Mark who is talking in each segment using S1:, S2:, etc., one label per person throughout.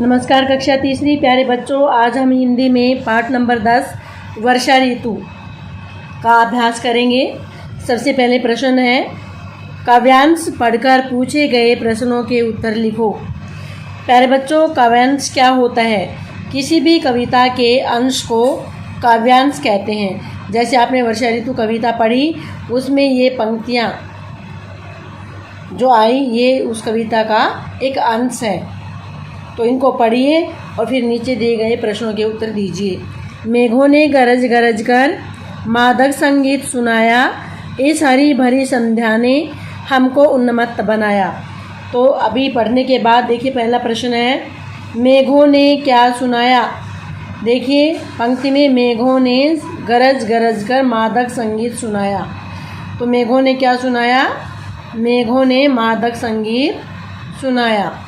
S1: नमस्कार कक्षा तीसरी प्यारे बच्चों, आज हम हिंदी में पाठ नंबर 10 वर्षा ऋतु का अभ्यास करेंगे। सबसे पहले प्रश्न है, काव्यांश पढ़कर पूछे गए प्रश्नों के उत्तर लिखो। प्यारे बच्चों, काव्यांश क्या होता है? किसी भी कविता के अंश को काव्यांश कहते हैं। जैसे आपने वर्षा ऋतु कविता पढ़ी, उसमें ये पंक्तियाँ जो आई ये उस कविता का एक अंश है। तो इनको पढ़िए और फिर नीचे दिए गए प्रश्नों के उत्तर दीजिए। मेघों ने गरज गरज कर मादक संगीत सुनाया, इस हरी भरी संध्या ने हमको उन्मत्त बनाया। तो अभी पढ़ने के बाद देखिए, पहला प्रश्न है, मेघों ने क्या सुनाया? देखिए पंक्ति में, मेघों ने गरज गरज कर मादक संगीत सुनाया। तो मेघों ने क्या सुनाया? मेघों ने मादक संगीत सुनाया।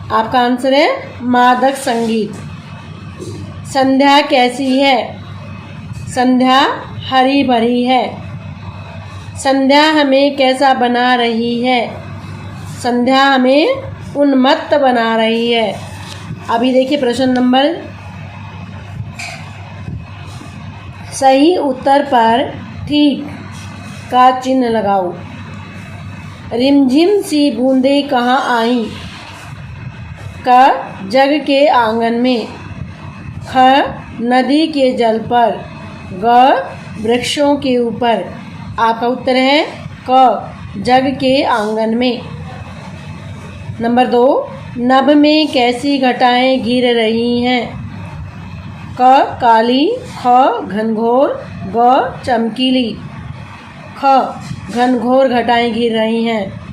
S1: आपका आंसर है मादक संगीत। संध्या कैसी है? संध्या हरी भरी है। संध्या हमें कैसा बना रही है? संध्या हमें उन्मत्त बना रही है। अभी देखिए प्रश्न नंबर, सही उत्तर पर ठीक का चिन्ह लगाओ। रिमझिम सी बूंदें कहाँ आई? का जग के आंगन में। ख नदी के जल पर। ग वृक्षों के ऊपर। आपका उत्तर है क जग के आंगन में। नंबर 2, नभ में कैसी घटाएं गिर रही हैं? क काली। ख घनघोर। ग चमकीली। ख घनघोर घटाएं गिर रही हैं।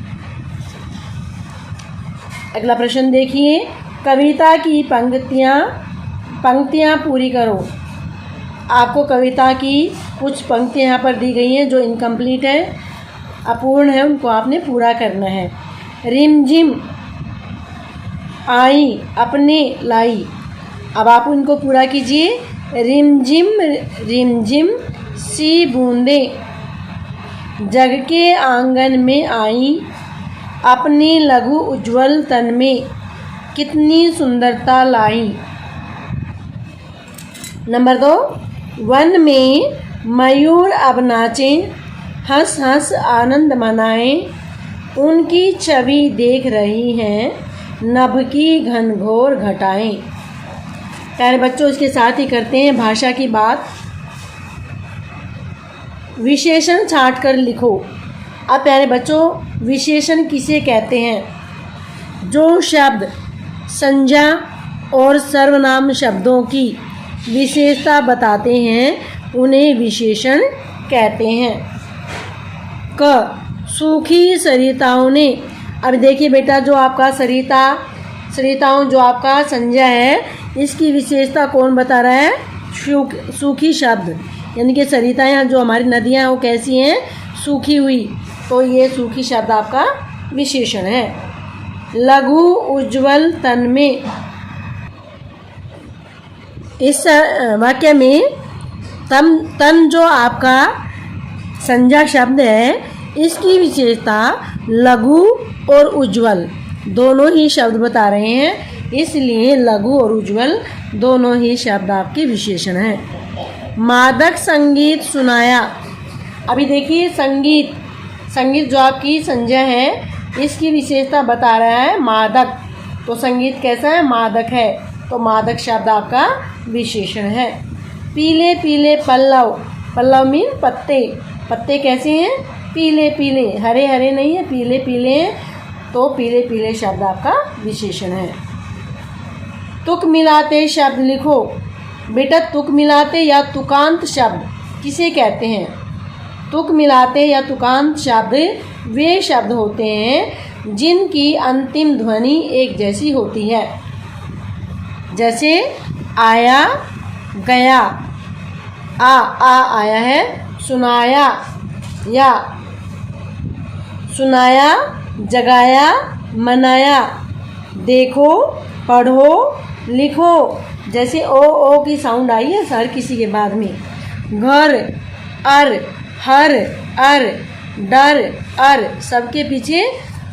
S1: अगला प्रश्न देखिए, कविता की पंक्तियाँ पूरी करो। आपको कविता की कुछ पंक्तियाँ यहाँ पर दी गई हैं जो इनकम्प्लीट है, अपूर्ण है, उनको आपने पूरा करना है। रिमझिम आई अपने लाई। अब आप उनको पूरा कीजिए। रिमझिम रिमझिम सी बूंदें जग के आंगन में आई, अपने लघु उज्ज्वल तन में कितनी सुंदरता लाई। नंबर 2, वन में मयूर अब नाचें, हंस हंस आनंद मनाएं, उनकी छवि देख रही हैं नभ की घनघोर घटाएं। प्यारे बच्चों, इसके साथ ही करते हैं भाषा की बात। विशेषण छांट कर लिखो। अब प्यारे बच्चों, विशेषण किसे कहते हैं? जो शब्द संज्ञा और सर्वनाम शब्दों की विशेषता बताते हैं उन्हें विशेषण कहते हैं। क सूखी सरिताओं ने। अब देखिए बेटा, जो आपका सरिताओं जो आपका संज्ञा है, इसकी विशेषता कौन बता रहा है? सूखी शब्द, यानी कि सरिताएँ जो हमारी नदियाँ हैं वो कैसी हैं? सूखी हुई। तो ये सूखी शब्द आपका विशेषण है। लघु उज्ज्वल तन में। इस वाक्य में तन जो आपका संज्ञा शब्द है, इसकी विशेषता लघु और उज्ज्वल दोनों ही शब्द बता रहे हैं, इसलिए लघु और उज्ज्वल दोनों ही शब्द आपके विशेषण हैं। मादक संगीत सुनाया। अभी देखिए, संगीत जो आपकी संज्ञा है, इसकी विशेषता बता रहा है मादक। तो संगीत कैसा है? मादक है। तो मादक शब्द आपका विशेषण है। पीले पीले पल्लव। पल्लव मीन पत्ते। पत्ते कैसे हैं? पीले पीले, हरे हरे नहीं है, पीले पीले हैं। तो पीले पीले शब्द आपका विशेषण है। तुक मिलाते शब्द लिखो। बेटा, तुक मिलाते या तुकांत शब्द किसे कहते हैं? तुक मिलाते या तुकांत शब्द वे शब्द होते हैं जिनकी अंतिम ध्वनि एक जैसी होती है। जैसे आया, गया। आ आया है। सुनाया, या सुनाया, जगाया, मनाया। देखो, पढ़ो, लिखो। जैसे ओ की साउंड आई है हर किसी के बाद में। घर, अर, हर, अर, डर, अर, सबके पीछे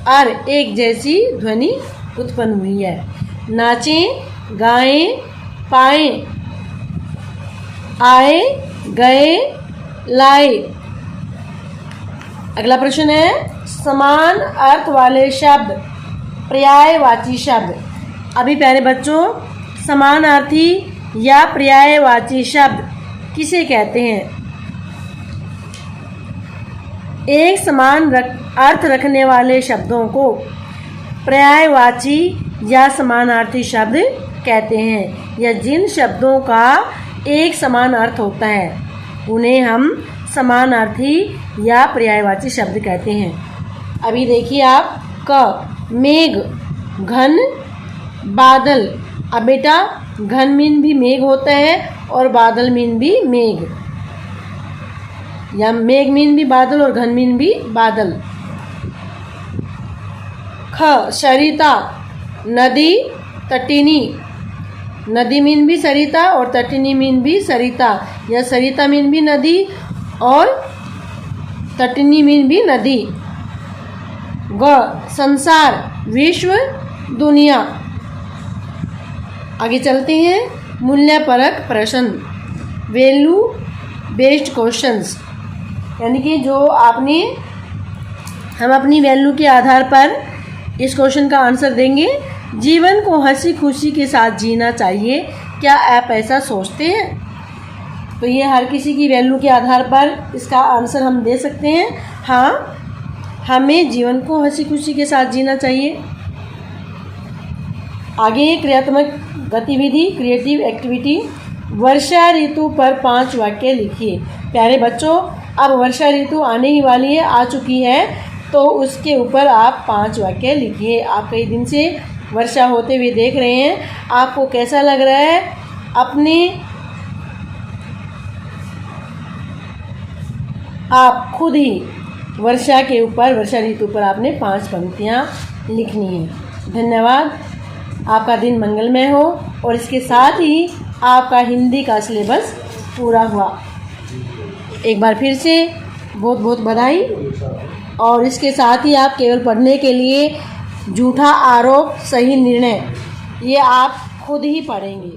S1: अर एक जैसी ध्वनि उत्पन्न हुई है। नाचें, गाएं, पाएं, आए, गए, लाए। अगला प्रश्न है समान अर्थ वाले शब्द, पर्यायवाची शब्द। अभी प्यारे बच्चों, समानार्थी या पर्यायवाची शब्द किसे कहते हैं? एक समान अर्थ रखने वाले शब्दों को पर्यायवाची या समानार्थी शब्द कहते हैं, या जिन शब्दों का एक समान अर्थ होता है उन्हें हम समानार्थी या पर्यायवाची शब्द कहते हैं। अभी देखिए आप, क मेघ, घन, बादल। अब बेटा घन मीन भी मेघ होता है और बादल मीन भी मेघ, या मेघ मीन भी बादल और घन मीन भी बादल। ख सरिता, नदी, तटिनी। नदी मीन भी सरिता और तटिनी मीन भी सरिता, या सरिता मीन भी नदी और तटिनी मीन भी नदी। ग संसार, विश्व, दुनिया। आगे चलते हैं, मूल्यपरक प्रश्न, वैल्यू बेस्ड क्वेश्चंस, यानी कि जो हम अपनी वैल्यू के आधार पर इस क्वेश्चन का आंसर देंगे। जीवन को हंसी खुशी के साथ जीना चाहिए, क्या आप ऐसा सोचते हैं? तो ये हर किसी की वैल्यू के आधार पर इसका आंसर हम दे सकते हैं, हाँ हमें जीवन को हंसी खुशी के साथ जीना चाहिए। आगे क्रियात्मक गतिविधि, क्रिएटिव एक्टिविटी, वर्षा ऋतु पर 5 वाक्य लिखिए। प्यारे बच्चों, अब वर्षा ऋतु आने ही वाली है, आ चुकी है, तो उसके ऊपर आप 5 वाक्य लिखिए। आप कई दिन से वर्षा होते हुए देख रहे हैं, आपको कैसा लग रहा है? अपने आप खुद ही वर्षा के ऊपर, वर्षा ऋतु पर आपने 5 पंक्तियाँ लिखनी है। धन्यवाद। आपका दिन मंगलमय हो और इसके साथ ही आपका हिंदी का सिलेबस पूरा हुआ। एक बार फिर से बहुत बहुत बधाई। और इसके साथ ही आप केवल पढ़ने के लिए झूठा आरोप सही निर्णय, ये आप खुद ही पढ़ेंगे।